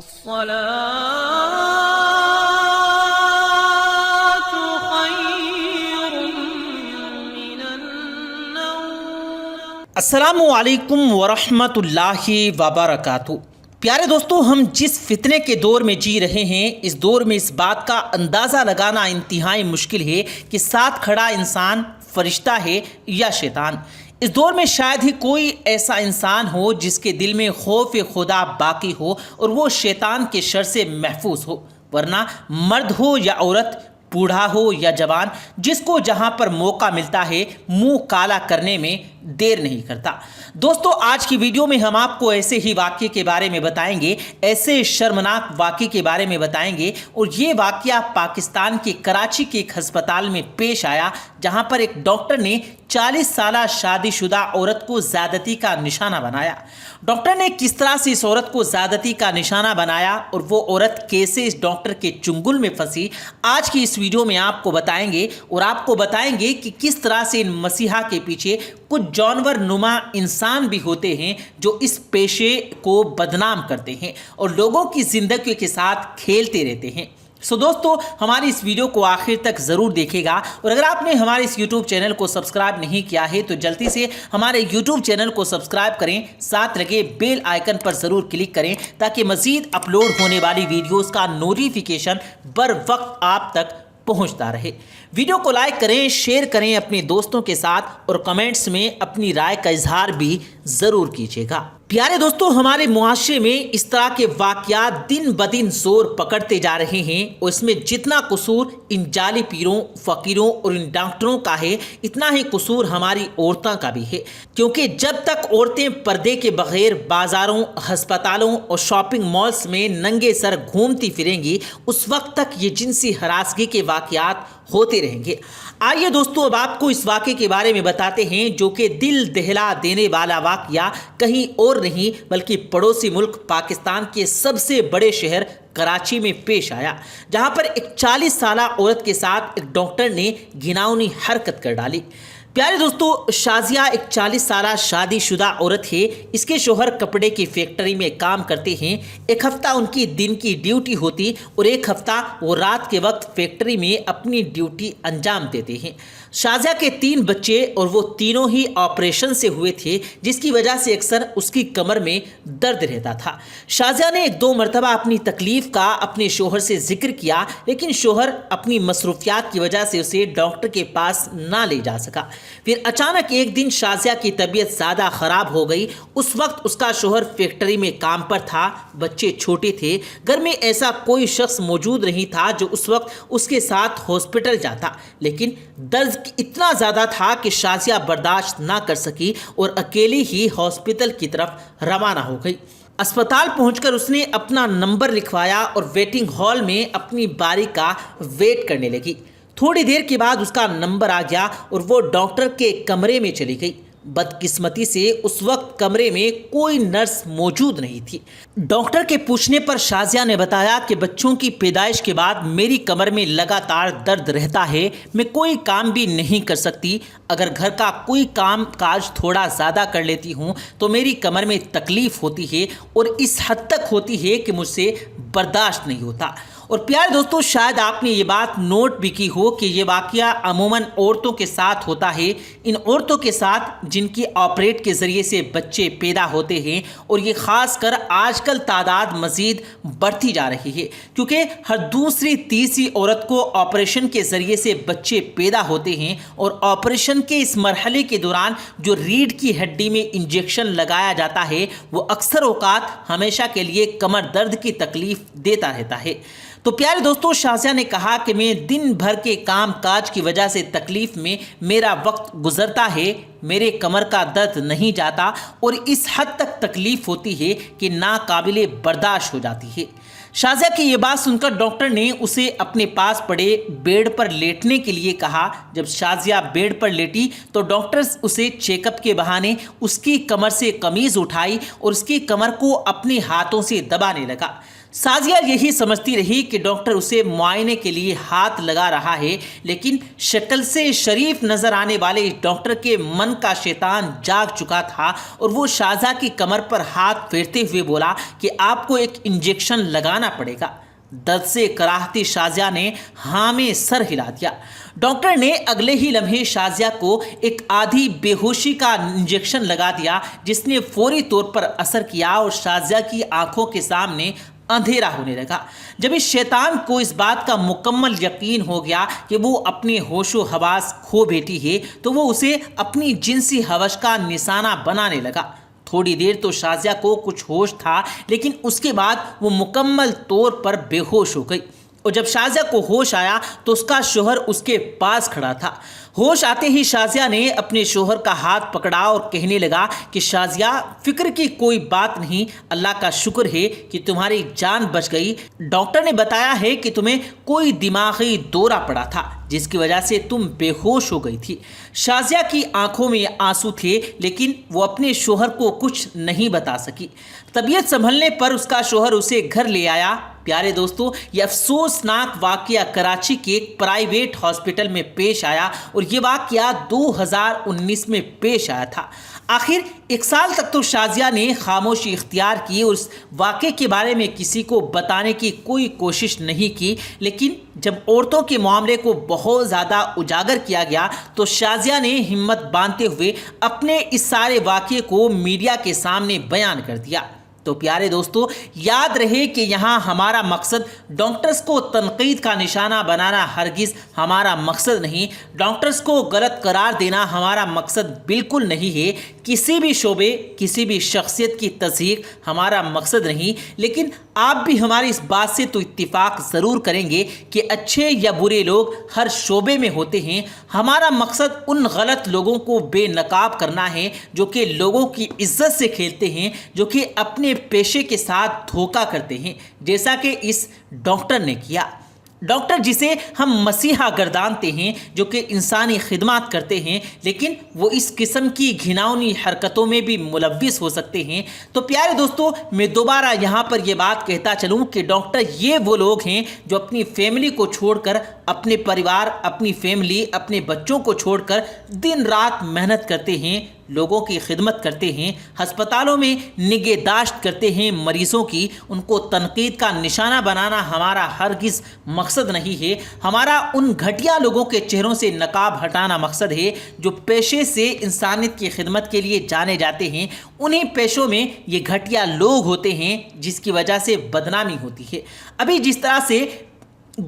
الصلاة خير من النوم۔ السلام علیکم ورحمۃ اللہ وبرکاتہ۔ پیارے دوستو، ہم جس فتنے کے دور میں جی رہے ہیں، اس دور میں اس بات کا اندازہ لگانا انتہائی مشکل ہے کہ ساتھ کھڑا انسان فرشتہ ہے یا شیطان۔ اس دور میں شاید ہی کوئی ایسا انسان ہو جس کے دل میں خوف خدا باقی ہو اور وہ شیطان کے شر سے محفوظ ہو، ورنہ مرد ہو یا عورت، بوڑھا ہو یا جوان، جس کو جہاں پر موقع ملتا ہے منہ کالا کرنے میں دیر نہیں کرتا۔ دوستو، آج کی ویڈیو میں ہم آپ کو ایسے ہی واقعے کے بارے میں بتائیں گے، ایسے شرمناک واقعے کے بارے میں بتائیں گے، اور یہ واقعہ پاکستان کے کراچی کے ایک ہسپتال میں پیش آیا، جہاں پر ایک ڈاکٹر نے 40 سالہ شادی شدہ عورت کو زیادتی کا نشانہ بنایا۔ ڈاکٹر نے کس طرح سے اس عورت کو زیادتی کا نشانہ بنایا اور وہ عورت کیسے اس ڈاکٹر کے چنگل میں پھنسی، آج کی اس ویڈیو میں آپ کو بتائیں گے، اور آپ کو بتائیں گے کہ کس طرح سے ان مسیحا کے پیچھے کچھ جانور نما انسان بھی ہوتے ہیں جو اس پیشے کو بدنام کرتے ہیں اور لوگوں کی زندگی کے ساتھ کھیلتے رہتے ہیں۔ دوستو، ہماری اس ویڈیو کو آخر تک ضرور دیکھے گا، اور اگر آپ نے ہمارے اس یوٹیوب چینل کو سبسکرائب نہیں کیا ہے تو جلدی سے ہمارے یوٹیوب چینل کو سبسکرائب کریں، ساتھ لگے بیل آئیکن پر ضرور کلک کریں تاکہ مزید اپلوڈ ہونے والی ویڈیوز کا نوٹیفیکیشن بر وقت آپ تک پہنچتا رہے۔ ویڈیو کو لائک کریں، شیئر کریں اپنے دوستوں کے ساتھ، اور کمنٹس میں اپنی رائے کا اظہار بھی ضرور کیجیے گا۔ پیارے دوستو، ہمارے معاشرے میں اس طرح کے واقعات دن بدن زور پکڑتے جا رہے ہیں، اور اس میں جتنا قصور ان جعلی پیروں، فقیروں اور ان ڈاکٹروں کا ہے، اتنا ہی قصور ہماری عورتوں کا بھی ہے، کیونکہ جب تک عورتیں پردے کے بغیر بازاروں، ہسپتالوں اور شاپنگ مالز میں ننگے سر گھومتی پھریں گی، اس وقت تک یہ جنسی ہراسگی کے واقعات ہوتے رہیں گے۔ آئیے دوستو، اب آپ کو اس واقعے کے بارے میں بتاتے ہیں، جو کہ دل دہلا دینے والا واقعہ کہیں اور نہیں بلکہ پڑوسی ملک پاکستان کے سب سے بڑے شہر کراچی میں پیش آیا، جہاں پر ایک 40 سالہ عورت کے ساتھ ایک ڈاکٹر نے گھناؤنی حرکت کر ڈالی۔ پیارے دوستو، شازیہ ایک 40 سالہ شادی شدہ عورت ہے۔ اس کے شوہر کپڑے کی فیکٹری میں کام کرتے ہیں۔ ایک ہفتہ ان کی دن کی ڈیوٹی ہوتی اور ایک ہفتہ وہ رات کے وقت فیکٹری میں اپنی ڈیوٹی انجام دیتے ہیں۔ شازیہ کے 3 بچے اور وہ تینوں ہی آپریشن سے ہوئے تھے، جس کی وجہ سے اکثر اس کی کمر میں درد رہتا تھا۔ شازیہ نے 1-2 مرتبہ اپنی تکلیف کا اپنے شوہر سے ذکر کیا، لیکن شوہر اپنی مصروفیات کی وجہ سے اسے ڈاکٹر کے پاس نہ لے جا سکا۔ پھر اچانک ایک دن شازیہ کی طبیعت زیادہ خراب ہو گئی۔ اس وقت اس کا شوہر فیکٹری میں کام پر تھا، بچے چھوٹے تھے، گھر میں ایسا کوئی شخص موجود نہیں تھا جو اس وقت اس کے ساتھ ہاسپٹل جاتا، لیکن درد اتنا زیادہ تھا کہ شازیہ برداشت نہ کر سکی اور اکیلی ہی ہاسپٹل کی طرف روانہ ہو گئی۔ اسپتال پہنچ کر اس نے اپنا نمبر لکھوایا اور ویٹنگ ہال میں اپنی باری کا ویٹ کرنے لگی۔ تھوڑی دیر کے بعد اس کا نمبر آ گیا اور وہ ڈاکٹر کے کمرے میں چلی گئی۔ بدقسمتی سے اس وقت کمرے میں کوئی نرس موجود نہیں تھی۔ ڈاکٹر کے پوچھنے پر شازیہ نے بتایا کہ بچوں کی پیدائش کے بعد میری کمر میں لگاتار درد رہتا ہے، میں کوئی کام بھی نہیں کر سکتی، اگر گھر کا کوئی کام کاج تھوڑا زیادہ کر لیتی ہوں تو میری کمر میں تکلیف ہوتی ہے، اور اس حد تک ہوتی ہے کہ مجھ سے برداشت نہیں ہوتا۔ اور پیارے دوستو، شاید آپ نے یہ بات نوٹ بھی کی ہو کہ یہ واقعہ عموماً عورتوں کے ساتھ ہوتا ہے، ان عورتوں کے ساتھ جن کی آپریٹ کے ذریعے سے بچے پیدا ہوتے ہیں، اور یہ خاص کر آج کل تعداد مزید بڑھتی جا رہی ہے، کیونکہ ہر دوسری تیسری عورت کو آپریشن کے ذریعے سے بچے پیدا ہوتے ہیں، اور آپریشن کے اس مرحلے کے دوران جو ریڑھ کی ہڈی میں انجیکشن لگایا جاتا ہے وہ اکثر اوقات ہمیشہ کے لیے کمر درد کی تکلیف دیتا رہتا ہے۔ تو پیارے دوستو، شازیہ نے کہا کہ میں دن بھر کے کام کاج کی وجہ سے تکلیف میں میرا وقت گزرتا ہے، میرے کمر کا درد نہیں جاتا اور اس حد تک تکلیف ہوتی ہے کہ ناقابل برداشت ہو جاتی ہے۔ شازیہ کی یہ بات سن کر ڈاکٹر نے اسے اپنے پاس پڑے بیڈ پر لیٹنے کے لیے کہا۔ جب شازیہ بیڈ پر لیٹی تو ڈاکٹر اسے چیک اپ کے بہانے اس کی کمر سے قمیض اٹھائی اور اس کی کمر کو اپنے ہاتھوں سے دبانے لگا۔ شازیہ یہی سمجھتی رہی کہ ڈاکٹر اسے معائنے کے لیے ہاتھ لگا رہا ہے، لیکن شکل سے شریف نظر آنے والے اس ڈاکٹر کے من من کا شیطان جاگ چکا تھا اور وہ شازیہ کی کمر پر ہاتھ پھیرتے ہوئے بولا کہ آپ کو ایک انجیکشن لگانا پڑے گا۔ درد سے کراہتی شازیہ نے ہاں میں سر ہلا دیا۔ ڈاکٹر نے اگلے ہی لمحے شازیہ کو ایک آدھی بے ہوشی کا انجیکشن لگا دیا جس نے فوری طور پر اثر کیا اور شازیہ کی آنکھوں کے سامنے اندھیرا ہونے لگا۔ جب اس شیطان کو اس بات کا مکمل یقین ہو گیا کہ وہ اپنے ہوش و حواس کھو بیٹھی ہے تو وہ اسے اپنی جنسی ہوش کا نشانہ بنانے لگا۔ تھوڑی دیر تو شازیہ کو کچھ ہوش تھا لیکن اس کے بعد وہ مکمل طور پر بے ہوش ہو گئی، اور جب شازیہ کو ہوش آیا تو اس کا شوہر اس کے پاس کھڑا تھا۔ ہوش آتے ہی شازیہ نے اپنے شوہر کا ہاتھ پکڑا اور کہنے لگا کہ شازیہ، فکر کی کوئی بات نہیں، اللہ کا شکر ہے کہ تمہاری جان بچ گئی۔ ڈاکٹر نے بتایا ہے کہ تمہیں کوئی دماغی دورہ پڑا تھا جس کی وجہ سے تم بے ہوش ہو گئی تھی۔ شازیہ کی آنکھوں میں آنسو تھے لیکن وہ اپنے شوہر کو کچھ نہیں بتا سکی۔ طبیعت سنبھلنے پر اس کا شوہر اسے گھر لے آیا۔ پیارے دوستو، یہ افسوسناک واقعہ کراچی کے ایک پرائیویٹ ہاسپٹل میں پیش آیا اور یہ واقعہ 2019 میں پیش آیا تھا۔ آخر 1 سال تک تو شازیہ نے خاموشی اختیار کی اور اس واقعے کے بارے میں کسی کو بتانے کی کوئی کوشش نہیں کی، لیکن جب عورتوں کے معاملے کو بہت زیادہ اجاگر کیا گیا تو شازیہ نے ہمت باندھتے ہوئے اپنے اس سارے واقعے کو میڈیا کے سامنے بیان کر دیا۔ تو پیارے دوستو، یاد رہے کہ یہاں ہمارا مقصد ڈاکٹرز کو تنقید کا نشانہ بنانا ہرگز ہمارا مقصد نہیں، ڈاکٹرز کو غلط قرار دینا ہمارا مقصد بالکل نہیں ہے، کسی بھی شعبے، کسی بھی شخصیت کی تضحیک ہمارا مقصد نہیں۔ لیکن آپ بھی ہماری اس بات سے تو اتفاق ضرور کریں گے کہ اچھے یا برے لوگ ہر شعبے میں ہوتے ہیں۔ ہمارا مقصد ان غلط لوگوں کو بے نقاب کرنا ہے جو کہ لوگوں کی عزت سے کھیلتے ہیں، جو کہ اپنے پیشے کے ساتھ دھوکہ کرتے ہیں، جیسا کہ اس ڈاکٹر نے کیا۔ ڈاکٹر جسے ہم مسیحا گردانتے ہیں، جو کہ انسانی خدمات کرتے ہیں، لیکن وہ اس قسم کی گھناؤنی حرکتوں میں بھی ملوث ہو سکتے ہیں۔ تو پیارے دوستو، میں دوبارہ یہاں پر یہ بات کہتا چلوں کہ ڈاکٹر یہ وہ لوگ ہیں جو اپنی فیملی کو چھوڑ کر، اپنے پریوار، اپنی فیملی، اپنے بچوں کو چھوڑ کر دن رات محنت کرتے ہیں، لوگوں کی خدمت کرتے ہیں، ہسپتالوں میں نگہداشت کرتے ہیں مریضوں کی۔ ان کو تنقید کا نشانہ بنانا ہمارا ہرگز مقصد نہیں ہے۔ ہمارا ان گھٹیا لوگوں کے چہروں سے نقاب ہٹانا مقصد ہے جو پیشے سے انسانیت کی خدمت کے لیے جانے جاتے ہیں۔ انہی پیشوں میں یہ گھٹیا لوگ ہوتے ہیں جس کی وجہ سے بدنامی ہوتی ہے۔ ابھی جس طرح سے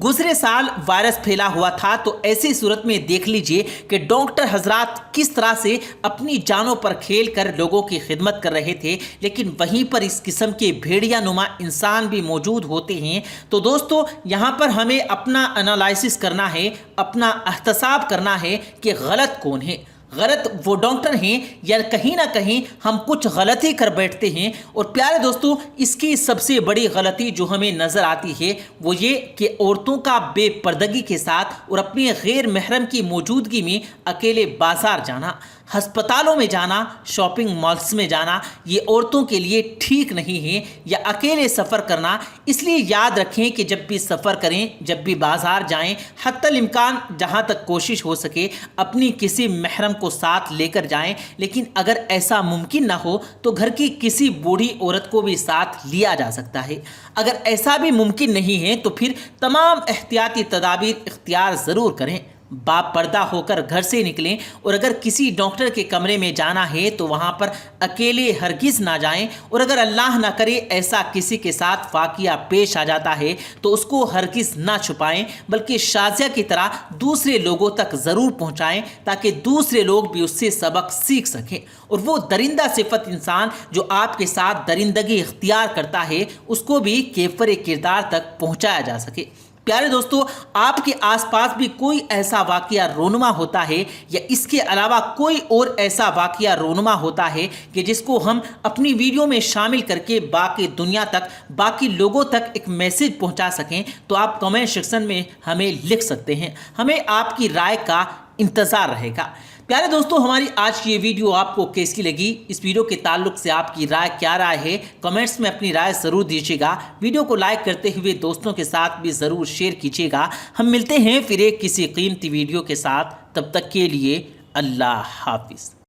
گزرے سال وائرس پھیلا ہوا تھا تو ایسی صورت میں دیکھ لیجئے کہ ڈاکٹر حضرات کس طرح سے اپنی جانوں پر کھیل کر لوگوں کی خدمت کر رہے تھے، لیکن وہیں پر اس قسم کے بھیڑیا نما انسان بھی موجود ہوتے ہیں۔ تو دوستو، یہاں پر ہمیں اپنا انالائسس کرنا ہے، اپنا احتساب کرنا ہے کہ غلط کون ہے۔ غلط وہ ڈاکٹر ہیں یا کہیں نہ کہیں ہم کچھ غلطی کر بیٹھتے ہیں۔ اور پیارے دوستو، اس کی سب سے بڑی غلطی جو ہمیں نظر آتی ہے وہ یہ کہ عورتوں کا بے پردگی کے ساتھ اور اپنے غیر محرم کی موجودگی میں اکیلے بازار جانا، ہسپتالوں میں جانا، شاپنگ مالز میں جانا، یہ عورتوں کے لیے ٹھیک نہیں ہے، یا اکیلے سفر کرنا۔ اس لیے یاد رکھیں کہ جب بھی سفر کریں، جب بھی بازار جائیں، حتی الامکان جہاں تک کوشش ہو سکے اپنی کسی محرم کو ساتھ لے کر جائیں، لیکن اگر ایسا ممکن نہ ہو تو گھر کی کسی بوڑھی عورت کو بھی ساتھ لیا جا سکتا ہے۔ اگر ایسا بھی ممکن نہیں ہے تو پھر تمام احتیاطی تدابیر اختیار ضرور کریں، باپ پردہ ہو کر گھر سے نکلیں، اور اگر کسی ڈاکٹر کے کمرے میں جانا ہے تو وہاں پر اکیلے ہرگز نہ جائیں، اور اگر اللہ نہ کرے ایسا کسی کے ساتھ واقعہ پیش آ جاتا ہے تو اس کو ہرگز نہ چھپائیں، بلکہ شازیہ کی طرح دوسرے لوگوں تک ضرور پہنچائیں تاکہ دوسرے لوگ بھی اس سے سبق سیکھ سکیں، اور وہ درندہ صفت انسان جو آپ کے ساتھ درندگی اختیار کرتا ہے اس کو بھی کیفر کردار تک پہنچایا جا سکے۔ پیارے دوستو، آپ کے آس پاس بھی کوئی ایسا واقعہ رونما ہوتا ہے یا اس کے علاوہ کوئی اور ایسا واقعہ رونما ہوتا ہے کہ جس کو ہم اپنی ویڈیو میں شامل کر کے باقی دنیا تک، باقی لوگوں تک ایک میسج پہنچا سکیں تو آپ کمنٹ سیکشن میں ہمیں لکھ سکتے ہیں۔ ہمیں آپ کی رائے کا انتظار رہے گا۔ پیارے دوستو، ہماری آج کی یہ ویڈیو آپ کو کیسی لگی؟ اس ویڈیو کے تعلق سے آپ کی رائے کیا رائے ہے؟ کمنٹس میں اپنی رائے ضرور دیجیے گا۔ ویڈیو کو لائک کرتے ہوئے دوستوں کے ساتھ بھی ضرور شیئر کیجیے گا۔ ہم ملتے ہیں پھر ایک کسی قیمتی ویڈیو کے ساتھ، تب تک کے لیے اللہ حافظ۔